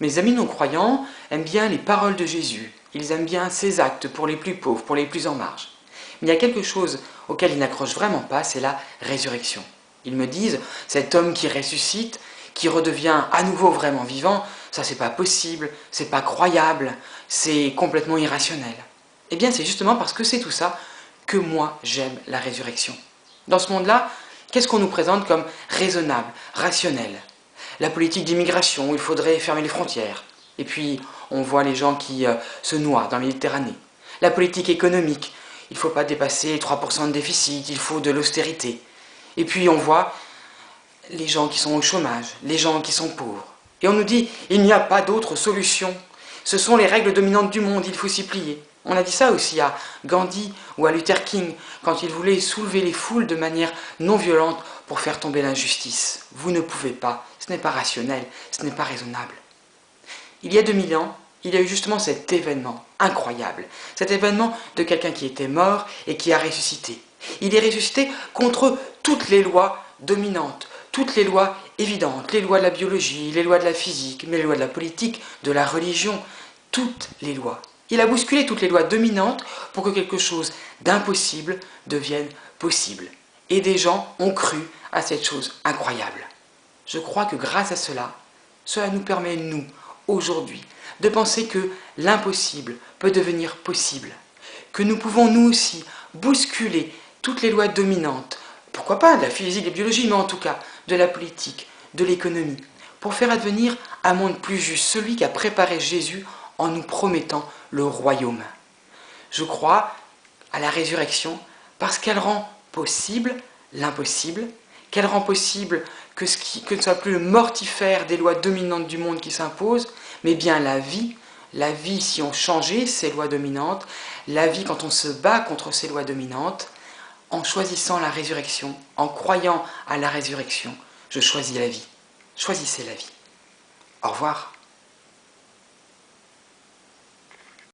Mes amis non-croyants aiment bien les paroles de Jésus. Ils aiment bien ses actes pour les plus pauvres, pour les plus en marge. Mais il y a quelque chose auquel ils n'accrochent vraiment pas, c'est la résurrection. Ils me disent, cet homme qui ressuscite, qui redevient à nouveau vraiment vivant, ça c'est pas possible, c'est pas croyable, c'est complètement irrationnel. Eh bien c'est justement parce que c'est tout ça que moi j'aime la résurrection. Dans ce monde-là, qu'est-ce qu'on nous présente comme raisonnable, rationnel? La politique d'immigration, où il faudrait fermer les frontières. Et puis, on voit les gens qui se noient dans la Méditerranée. La politique économique, il ne faut pas dépasser 3% de déficit, il faut de l'austérité. Et puis, on voit les gens qui sont au chômage, les gens qui sont pauvres. Et on nous dit, il n'y a pas d'autre solution. Ce sont les règles dominantes du monde, il faut s'y plier. On a dit ça aussi à Gandhi ou à Luther King, quand ils voulaient soulever les foules de manière non violente pour faire tomber l'injustice. Vous ne pouvez pas, ce n'est pas rationnel, ce n'est pas raisonnable. Il y a 2000 ans, il y a eu justement cet événement incroyable, cet événement de quelqu'un qui était mort et qui a ressuscité. Il est ressuscité contre toutes les lois dominantes, toutes les lois évidentes, les lois de la biologie, les lois de la physique, mais les lois de la politique, de la religion, toutes les lois. Il a bousculé toutes les lois dominantes pour que quelque chose d'impossible devienne possible. Et des gens ont cru à cette chose incroyable. Je crois que grâce à cela, cela nous permet, nous, aujourd'hui, de penser que l'impossible peut devenir possible. Que nous pouvons, nous aussi, bousculer toutes les lois dominantes, pourquoi pas de la physique et de la biologie, mais en tout cas de la politique, de l'économie, pour faire advenir un monde plus juste, celui qu'a préparé Jésus en nous promettant le royaume. Je crois à la résurrection parce qu'elle rend possible l'impossible, qu'elle rend possible que ce ne soit plus le mortifère des lois dominantes du monde qui s'impose, mais bien la vie si on changeait ces lois dominantes, la vie quand on se bat contre ces lois dominantes, en choisissant la résurrection, en croyant à la résurrection, je choisis la vie. Choisissez la vie. Au revoir.